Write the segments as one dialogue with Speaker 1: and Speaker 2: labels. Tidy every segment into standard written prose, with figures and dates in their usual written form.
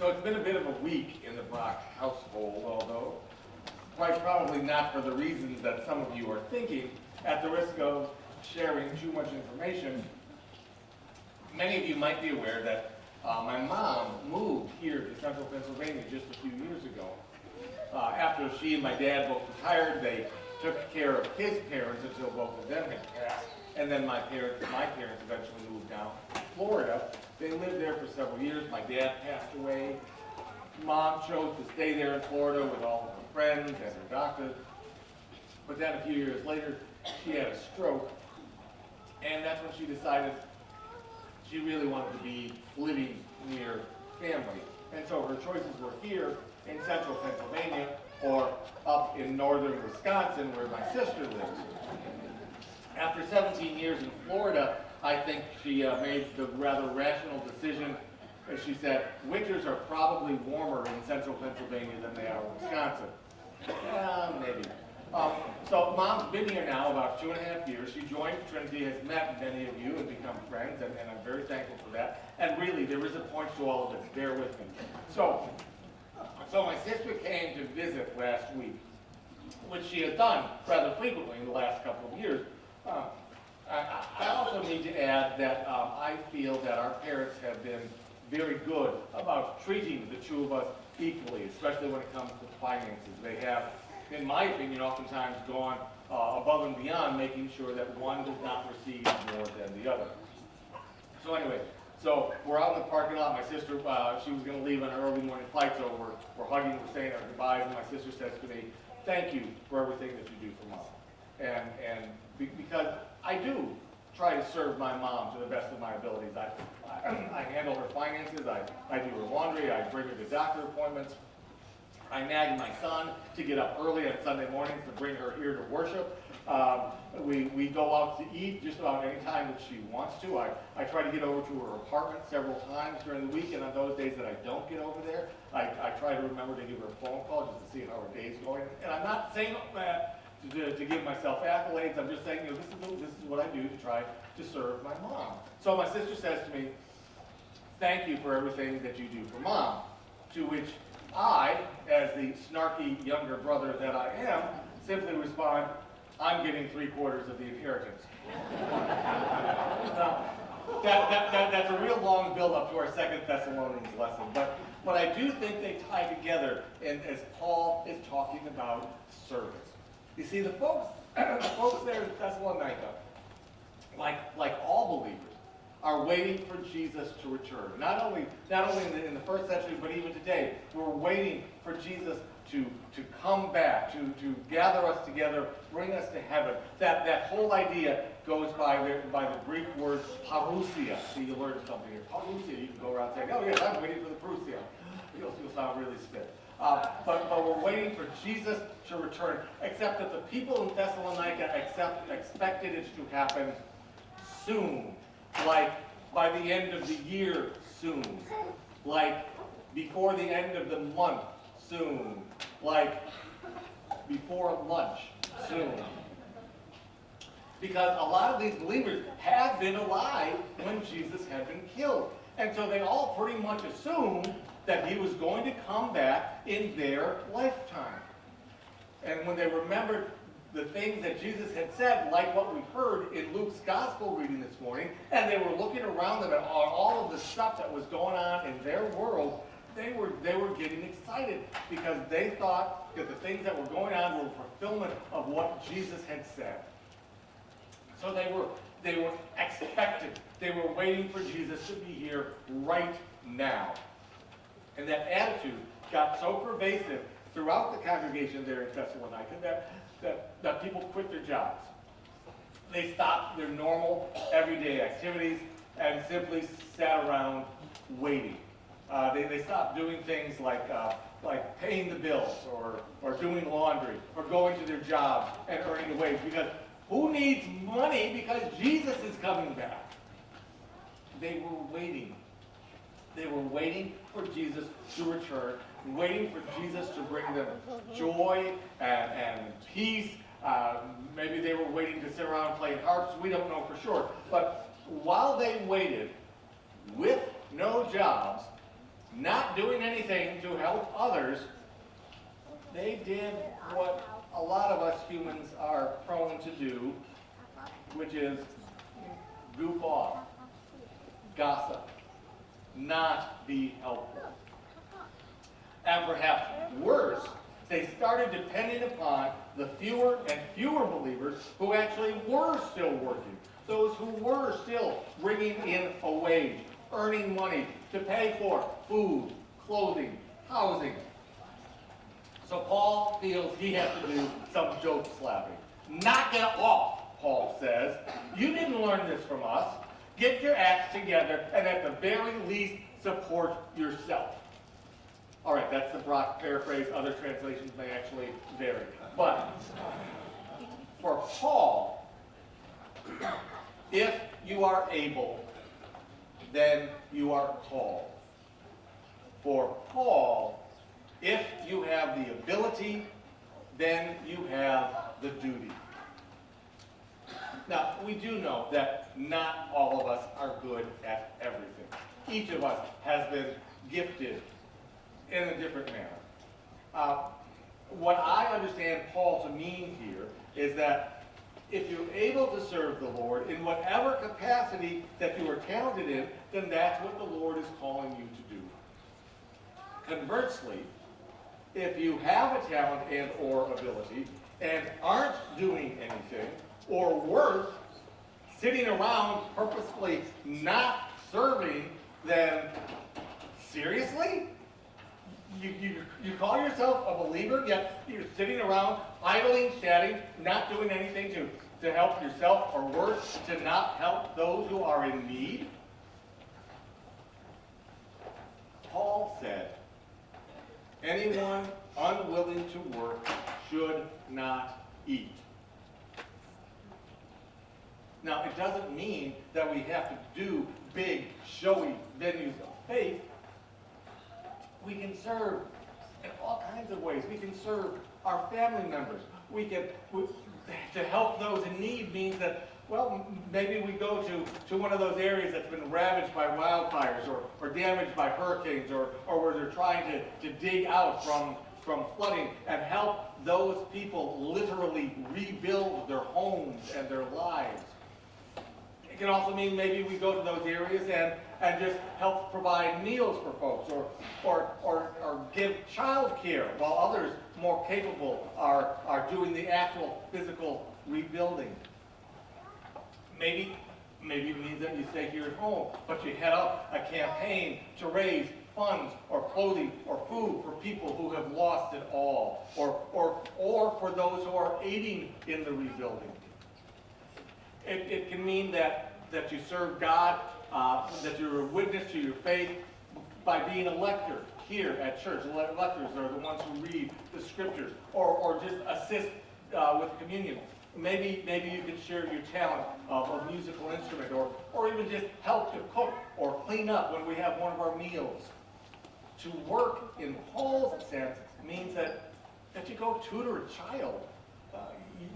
Speaker 1: So it's been a bit of a week in the Brock household, although quite probably not for the reasons that some of you are thinking. At the risk of sharing too much information, many of you might be aware that my mom moved here to central Pennsylvania just a few years ago. After she and my dad both retired, they took care of his parents until both of them had passed. And then my parents eventually moved down to Florida. They lived there for several years. My dad passed away. Mom chose to stay there in Florida with all of her friends and her doctors. But then a few years later, she had a stroke. And that's when she decided she really wanted to be living near family. And so her choices were here in central Pennsylvania or up in northern Wisconsin where my sister lives. After 17 years in Florida, I think she made the rather rational decision. As she said, winters are probably warmer in central Pennsylvania than they are in Wisconsin. Maybe. So Mom's been here now about 2.5 years. She joined Trinity, has met many of you and become friends, and I'm very thankful for that. And really, there is a point to all of this. Bear with me. So my sister came to visit last week, which she has done rather frequently in the last couple of years. I also need to add that I feel that our parents have been very good about treating the two of us equally, especially when it comes to finances. They have, in my opinion, oftentimes gone above and beyond, making sure that one does not receive more than the other. So anyway, so we're out in the parking lot. My sister, she was going to leave on an early morning flight, so we're hugging, we're saying our goodbyes, and my sister says to me, "Thank you for everything that you do for Mom." And because I do try to serve my mom to the best of my abilities. I handle her finances, I do her laundry, I bring her to doctor appointments. I nag my son to get up early on Sunday mornings to bring her here to worship. We go out to eat just about any time that she wants to. I try to get over to her apartment several times during the week, and on those days that I don't get over there, I try to remember to give her a phone call just to see how her day's going. And I'm not saying that to give myself accolades. I'm just saying, this is what I do to try to serve my mom. So my sister says to me, "Thank you for everything that you do for Mom." To which I, as the snarky younger brother that I am, simply respond, "I'm getting 3/4 of the inheritance." Now, that's a real long build-up to our 2 Thessalonians lesson, but I do think they tie together as Paul is talking about service. You see, the folks there in Thessalonica, like all believers, are waiting for Jesus to return. Not only in the first century, but even today, we're waiting for Jesus to come back, to gather us together, bring us to heaven. That whole idea goes by the Greek word parousia. See, you learned something here. Parousia, you can go around saying, "Oh yes, I'm waiting for the parousia." You'll sound really stiff. But we're waiting for Jesus to return, except that the people in Thessalonica expected it to happen soon, like by the end of the year soon, like before the end of the month soon, like before lunch soon. Because a lot of these believers had been alive when Jesus had been killed. And so they all pretty much assumed that he was going to come back in their lifetime. And when they remembered the things that Jesus had said, like what we heard in Luke's gospel reading this morning, and they were looking around them at all of the stuff that was going on in their world, they were getting excited because they thought that the things that were going on were fulfillment of what Jesus had said. So they were expectant. They were waiting for Jesus to be here right now. And that attitude got so pervasive throughout the congregation there in Thessalonica that people quit their jobs. They stopped their normal, everyday activities and simply sat around waiting. They stopped doing things like paying the bills or doing laundry or going to their jobs and earning a wage. Because who needs money because Jesus is coming back? They were waiting. They were waiting for Jesus to return, waiting for Jesus to bring them joy and peace. Maybe they were waiting to sit around playing harps. We don't know for sure. But while they waited with no jobs, not doing anything to help others, they did what a lot of us humans are prone to do, which is goof off, gossip, not be helpful. And perhaps worse, they started depending upon the fewer and fewer believers who actually were still working, those who were still bringing in a wage, earning money to pay for food, clothing, housing. So Paul feels he has to do some joke slapping. Knock it off, Paul says. You didn't learn this from us. Get your acts together and at the very least support yourself. All right, that's the Brock paraphrase. Other translations may actually vary. But for Paul, if you are able, then you are called. For Paul, if you have the ability, then you have the duty. Now, we do know that not all of us are good at everything. Each of us has been gifted in a different manner. What I understand Paul to mean here is that if you're able to serve the Lord in whatever capacity that you are talented in, then that's what the Lord is calling you to do. Conversely, if you have a talent and or ability and aren't doing anything, or worse, sitting around purposefully not serving, then seriously? You call yourself a believer, yet you're sitting around idling, chatting, not doing anything to help yourself, or worse, to not help those who are in need? Paul said, anyone unwilling to work should not eat. Now, it doesn't mean that we have to do big, showy venues of faith. We can serve in all kinds of ways. We can serve our family members. To help those in need means that, well, maybe we go to one of those areas that's been ravaged by wildfires or damaged by hurricanes or where they're trying to dig out from flooding and help those people literally rebuild their homes and their lives. It can also mean maybe we go to those areas and just help provide meals for folks or give child care while others more capable are doing the actual physical rebuilding. Maybe it means that you stay here at home, but you head up a campaign to raise funds or clothing or food for people who have lost it all, or for those who are aiding in the rebuilding. It can mean that you serve God, that you're a witness to your faith by being a lector here at church. Lectors are the ones who read the scriptures or just assist with communion. Maybe you can share your talent of a musical instrument or even just help to cook or clean up when we have one of our meals. To work in Paul's sense means that you go tutor a child.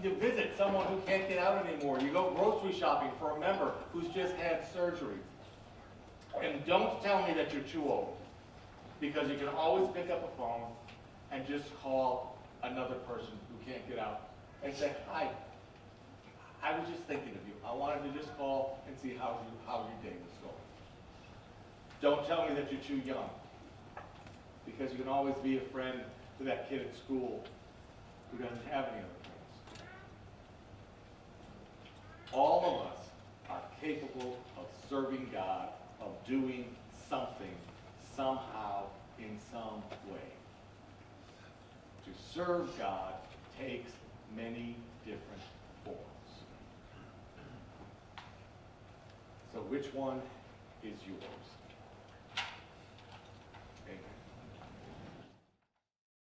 Speaker 1: You visit someone who can't get out anymore. You go grocery shopping for a member who's just had surgery. And don't tell me that you're too old, because you can always pick up a phone and just call another person who can't get out and say, hi, I was just thinking of you. I wanted to just call and see how your day was going. Don't tell me that you're too young, because you can always be a friend to that kid at school who doesn't have any other friends. All of us are capable of serving God, of doing something, somehow, in some way. To serve God takes many different forms. So which one is yours?